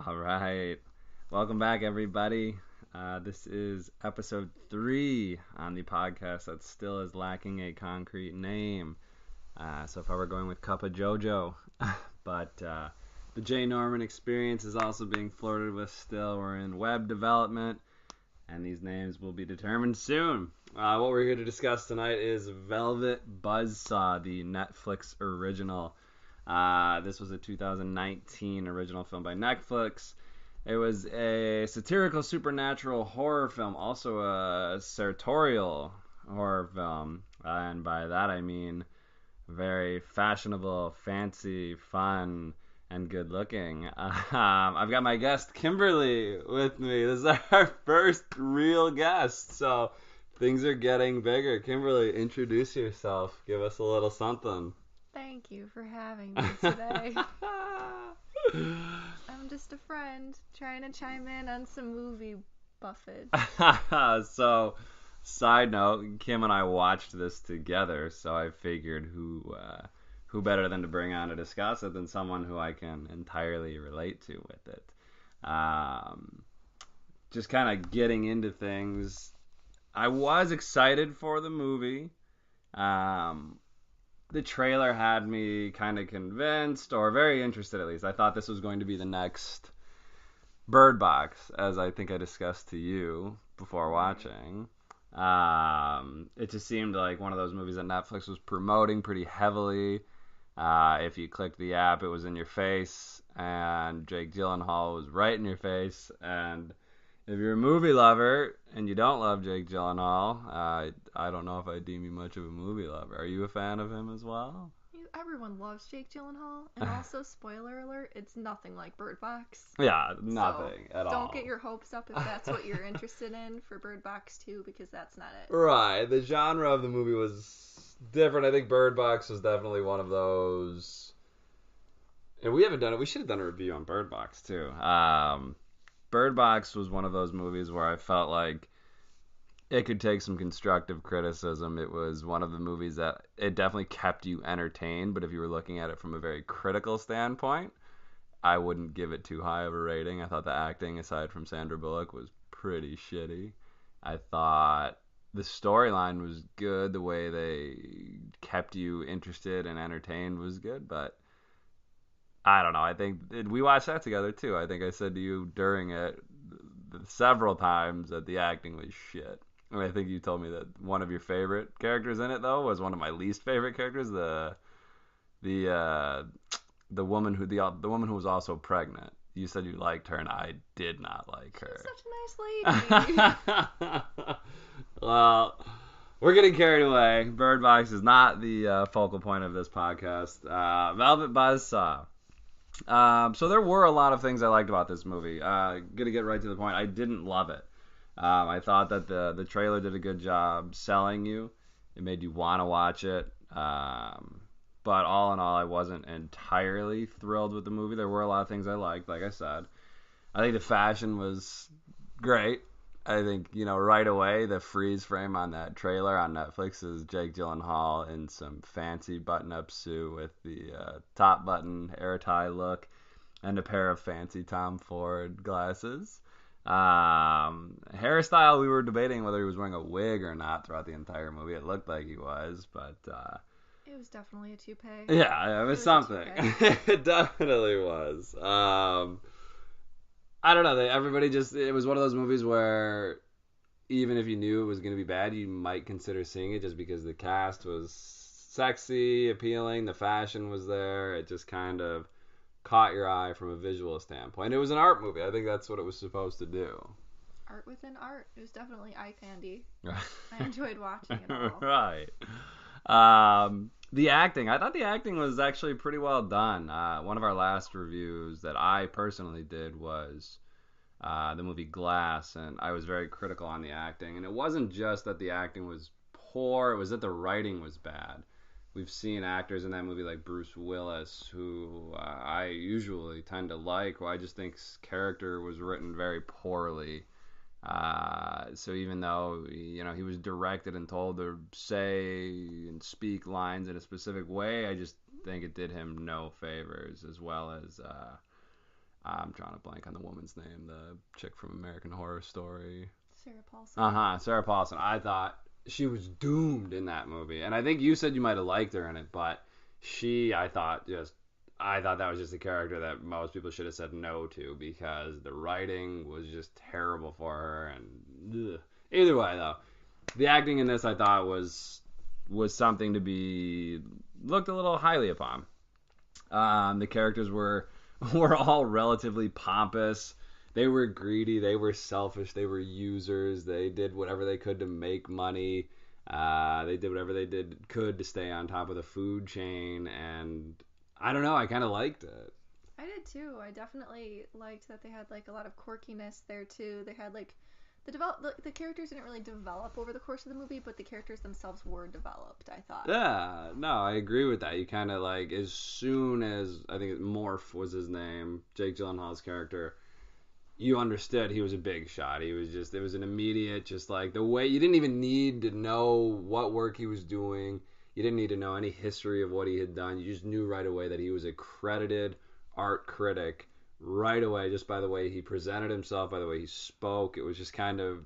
All right. Welcome back, everybody. This is episode 3 on the podcast that still is lacking a concrete name. So far, we're going with Cup of JoJo. But the J. Norman experience is also being flirted with still. We're in web development, and these names will be determined soon. What we're here to discuss tonight is Velvet Buzzsaw, the Netflix original. This was a 2019 original film by Netflix. It was a satirical supernatural horror film, also a sartorial horror film. And by that I mean very fashionable, fancy, fun, and good looking. I've got my guest Kimberly with me. This is our first real guest, so things are getting bigger. Kimberly, introduce yourself. Give us a little something. Thank you for having me today. I'm just a friend trying to chime in on some movie buffage. So, side note, Kim and I watched this together, so I figured who better than to bring on to discuss it than someone who I can entirely relate to with it. Just kind of getting into things. I was excited for the movie. The trailer had me kind of convinced, or very interested at least. I thought this was going to be the next Bird Box, as I think I discussed to you before watching. It just seemed like one of those movies that Netflix was promoting pretty heavily. If you clicked the app, it was in your face, and Jake Gyllenhaal was right in your face. And if you're a movie lover and you don't love Jake Gyllenhaal, I don't know if I deem you much of a movie lover. Are you a fan of him as well? Everyone loves Jake Gyllenhaal, and also, spoiler alert, it's nothing like Bird Box. Yeah, nothing at all. Don't get your hopes up if that's what you're interested in for Bird Box 2, because that's not it. Right, the genre of the movie was different. I think Bird Box was definitely one of those, and we haven't done it. We should have done a review on Bird Box too. Bird Box was one of those movies where I felt like it could take some constructive criticism. It was one of the movies that it definitely kept you entertained, but if you were looking at it from a very critical standpoint, I wouldn't give it too high of a rating. I thought the acting, aside from Sandra Bullock, was pretty shitty. I thought the storyline was good. The way they kept you interested and entertained was good, but I don't know. I think we watched that together too. I think I said to you during it several times that the acting was shit. And I think you told me that one of your favorite characters in it though was one of my least favorite characters. The woman who was also pregnant. You said you liked her, and I did not like her. She's such a nice lady. Well, we're getting carried away. Bird Box is not the focal point of this podcast. Velvet Buzzsaw. So there were a lot of things I liked about this movie. Gonna get right to the point. I didn't love it. I thought that the trailer did a good job selling you. It made you want to watch it. But all in all, I wasn't entirely thrilled with the movie. There were a lot of things I liked, like I said. I think the fashion was great. I think, right away, the freeze frame on that trailer on Netflix is Jake Gyllenhaal in some fancy button-up suit with the top button, hair tie look, and a pair of fancy Tom Ford glasses. Hairstyle, we were debating whether he was wearing a wig or not throughout the entire movie. It looked like he was, but it was definitely a toupee. Yeah, it was something. It definitely was. I don't know. It was one of those movies where even if you knew it was going to be bad, you might consider seeing it just because the cast was sexy, appealing, the fashion was there. It just kind of caught your eye from a visual standpoint. It was an art movie. I think that's what it was supposed to do. Art within art. It was definitely eye candy. I enjoyed watching it all. Right. The acting. I thought the acting was actually pretty well done. One of our last reviews that I personally did was the movie Glass, and I was very critical on the acting. And it wasn't just that the acting was poor, it was that the writing was bad. We've seen actors in that movie like Bruce Willis, who I usually tend to like, who I just think's character was written very poorly. So even though he was directed and told to say and speak lines in a specific way, I just think it did him no favors. As well as I'm drawing a blank on the woman's name, the chick from American Horror Story. Sarah Paulson. Sarah Paulson. I thought she was doomed in that movie, and I think you said you might have liked her in it, but I thought that was just a character that most people should have said no to because the writing was just terrible for her. And ugh. Either way, though, the acting in this I thought was something to be looked a little highly upon. The characters were all relatively pompous. They were greedy. They were selfish. They were users. They did whatever they could to make money. They did whatever they could to stay on top of the food chain, and I don't know. I kind of liked it. I did too. I definitely liked that they had like a lot of quirkiness there too. They had like the characters didn't really develop over the course of the movie, but the characters themselves were developed, I thought. Yeah, no, I agree with that. You kind of like, as soon as, I think Morph was his name, Jake Gyllenhaal's character, you understood he was a big shot. He was just, it was an immediate, just like the way, you didn't even need to know what work he was doing. You didn't need to know any history of what he had done. You just knew right away that he was a credited art critic right away, just by the way he presented himself, by the way he spoke. It was just kind of,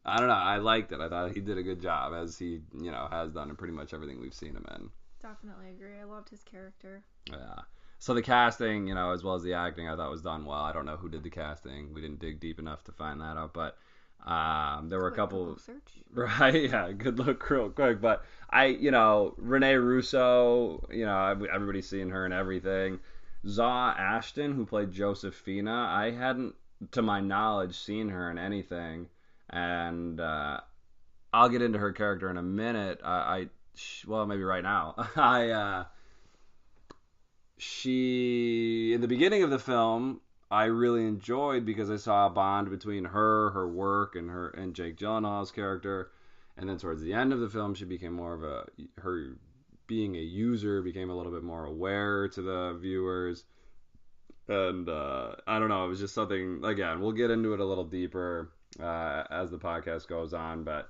I don't know, I liked it. I thought he did a good job, as he, has done in pretty much everything we've seen him in. Definitely agree. I loved his character. Yeah. So the casting, as well as the acting, I thought was done well. I don't know who did the casting. We didn't dig deep enough to find that out, but there were a couple. Search. Right, yeah, good look real quick. But Rene Russo, everybody's seen her in everything. Zaw Ashton, who played Josephina, I hadn't, to my knowledge, seen her in anything, and I'll get into her character in a minute. Well, maybe right now. She, in the beginning of the film, I really enjoyed because I saw a bond between her work, and Jake Gyllenhaal's character, and then towards the end of the film, she became more of her being a user became a little bit more aware to the viewers, and I don't know, it was just something, again, we'll get into it a little deeper as the podcast goes on, but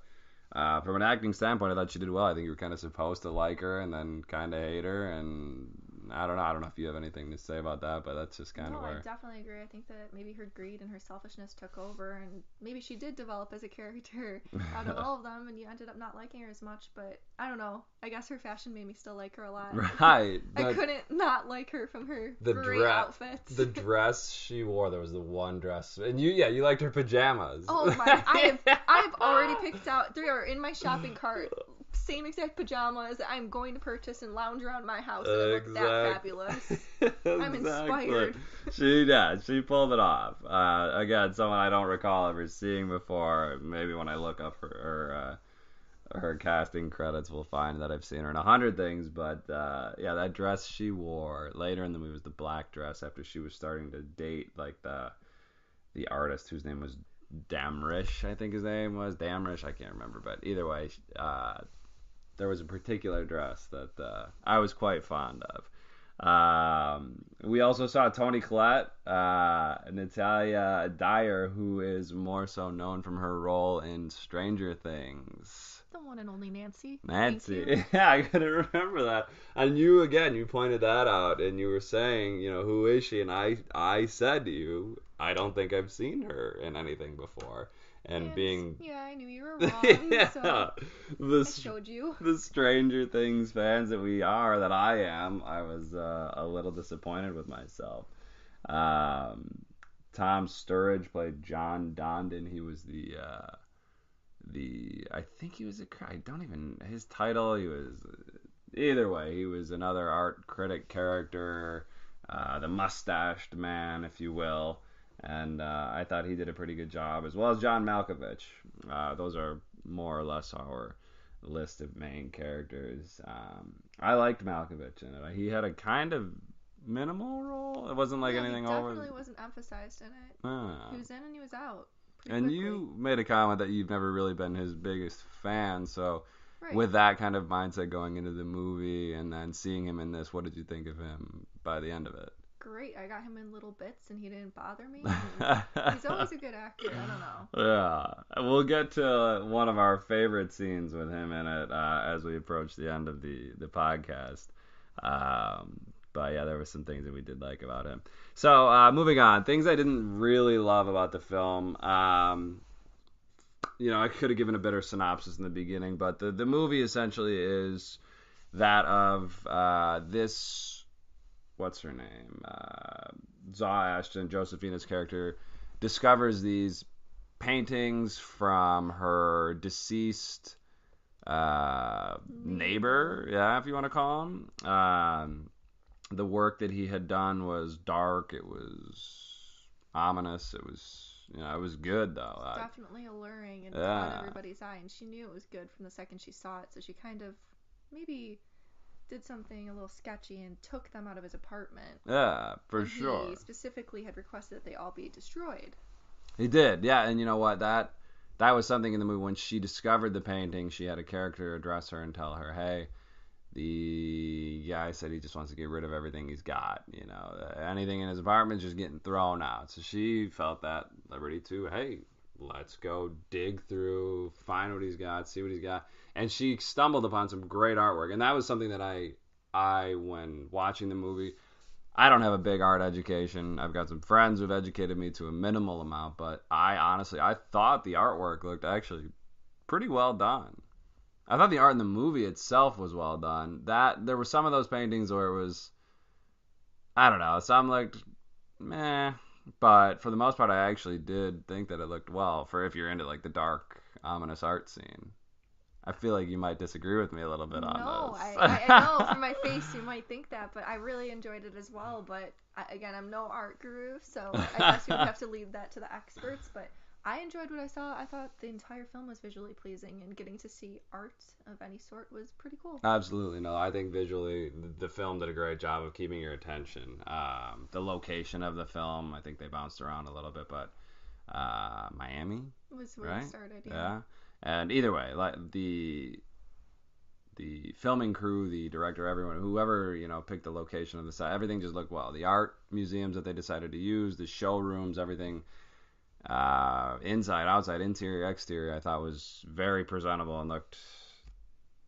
from an acting standpoint, I thought she did well. I think you were kind of supposed to like her and then kind of hate her, and I don't know if you have anything to say about that, but that's just kind of where. I definitely agree. I think that maybe her greed and her selfishness took over, and maybe she did develop as a character out of all of them, and you ended up not liking her as much, but I don't know. I guess her fashion made me still like her a lot. Right. I couldn't not like her from her great outfits. The dress she wore, there was the one dress, and you liked her pajamas. Oh my, I've already picked out, they are in my shopping cart. Same exact pajamas I'm going to purchase and lounge around my house and look that fabulous. I'm inspired. She pulled it off. Again, someone I don't recall ever seeing before. Maybe when I look up her casting credits, we'll find that I've seen her in 100 things. But that dress she wore later in the movie was the black dress after she was starting to date like the artist whose name was Damrish, I think his name was Damrish. I can't remember, but either way, there was a particular dress that I was quite fond of. We also saw Toni Collette, Natalia Dyer, who is more so known from her role in Stranger Things. The one and only Nancy. Nancy. Yeah, I couldn't remember that. And you pointed that out, and you were saying, who is she? And I said to you, I don't think I've seen her in anything before. And I knew you were wrong, so I showed you. The Stranger Things fans that we are, that I am, I was a little disappointed with myself. Tom Sturridge played John Dondon. He was I think he was his title, either way, he was another art critic character, the mustached man, if you will. And I thought he did a pretty good job, as well as John Malkovich. Those are more or less our list of main characters. I liked Malkovich in it. He had a kind of minimal role. It wasn't like anything over. He definitely wasn't emphasized in it. He was in and he was out. And quickly. You made a comment that you've never really been his biggest fan, so right. With that kind of mindset going into the movie and then seeing him in this, what did you think of him by the end of it? Great. I got him in little bits and he didn't bother me. He's always a good actor. I don't know. Yeah. We'll get to one of our favorite scenes with him in it as we approach the end of the podcast. But yeah, there were some things that we did like about him. So moving on, things I didn't really love about the film. I could have given a better synopsis in the beginning, but the movie essentially is that of this, what's her name? Zaw Ashton, Josephina's character, discovers these paintings from her deceased neighbor, yeah, if you want to call him. The work that he had done was dark. It was ominous. It was, it was good though. Definitely alluring and caught everybody's eye, and she knew it was good from the second she saw it. So she kind of maybe did something a little sketchy and took them out of his apartment. Yeah, for sure. He specifically had requested that they all be destroyed. He did, yeah, and you know what? That was something in the movie. When she discovered the painting, she had a character address her and tell her, hey, the guy said he just wants to get rid of everything he's got. Anything in his apartment is just getting thrown out. So she felt that liberty to, hey, let's go dig through, find what he's got, see what he's got. And she stumbled upon some great artwork. And that was something that I when watching the movie, I don't have a big art education. I've got some friends who've educated me to a minimal amount, but I thought the artwork looked actually pretty well done. I thought the art in the movie itself was well done. That there were some of those paintings where it was, I don't know, some looked meh, but for the most part, I actually did think that it looked well for if you're into like the dark, ominous art scene. I feel like you might disagree with me a little bit on this. No, I know from my face you might think that, but I really enjoyed it as well. But again, I'm no art guru, so I guess you would have to leave that to the experts. But I enjoyed what I saw. I thought the entire film was visually pleasing, and getting to see art of any sort was pretty cool. Absolutely. No, I think visually the film did a great job of keeping your attention. The location of the film, I think they bounced around a little bit, but Miami was where right? it started, yeah. And either way, like the filming crew, the director, everyone, whoever picked the location of the set, everything just looked well. The art museums that they decided to use, the showrooms, everything, inside, outside, interior, exterior, I thought was very presentable and looked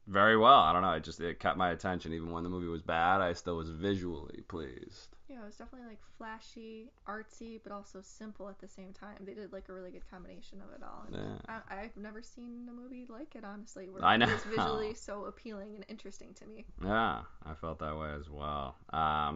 very well. I don't know, it kept my attention even when the movie was bad. I still was visually pleased. Yeah, it was definitely like flashy, artsy, but also simple at the same time. They did like a really good combination of it all. And Yeah. I've never seen a movie like it, honestly, where I know. it was visually so appealing and interesting to me. Yeah, I felt that way as well.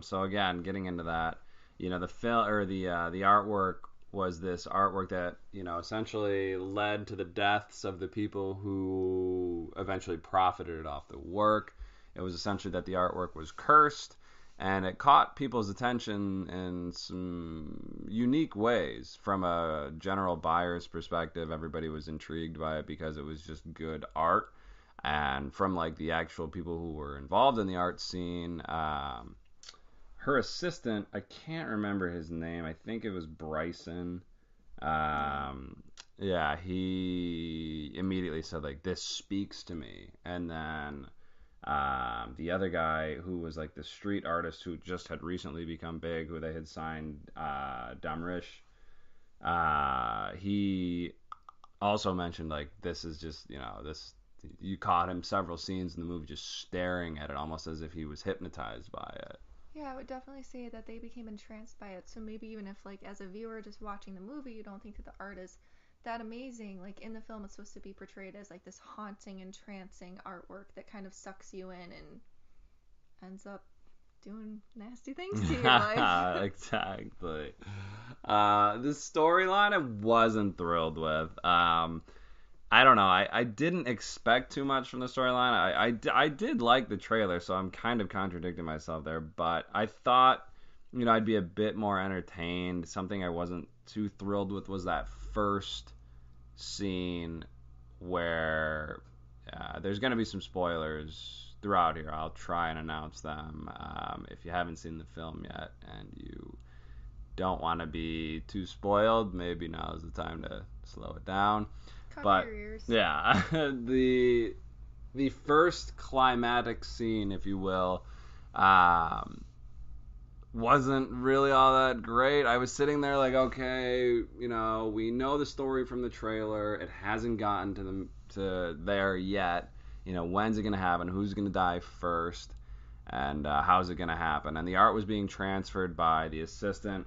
So again, getting into that, the film or the artwork was this artwork that essentially led to the deaths of the people who eventually profited off the work. It was essentially that the artwork was cursed, and it caught people's attention in some unique ways. From a general buyer's perspective, everybody was intrigued by it because it was just good art. And from like the actual people who were involved in the art scene, her assistant, I can't remember his name. I think it was Bryson. Yeah, he immediately said like, this speaks to me. And then the other guy who was like the street artist who just had recently become big, who they had signed, Damrish, he also mentioned like, this is just, this, you caught him several scenes in the movie just staring at it almost as if he was hypnotized by it. Yeah, I would definitely say that they became entranced by it. So maybe even if like as a viewer just watching the movie, you don't think that the art is that amazing, like in the film it's supposed to be portrayed as like this haunting, entrancing artwork that kind of sucks you in and ends up doing nasty things to your life. Exactly. The storyline I wasn't thrilled with. I don't know. I didn't expect too much from the storyline. I did like the trailer, so I'm kind of contradicting myself there. But I thought, I'd be a bit more entertained. Something I wasn't too thrilled with was that first scene where there's going to be some spoilers throughout here. I'll try and announce them. If you haven't seen the film yet and you don't want to be too spoiled, maybe now is the time to slow it down. But your ears. yeah, the first climatic scene, if you will, wasn't really all that great. I was sitting there like, okay, we know the story from the trailer. It hasn't gotten to there yet. When's it gonna happen? Who's gonna die first? and how's it going to happen? And the art was being transferred by the assistant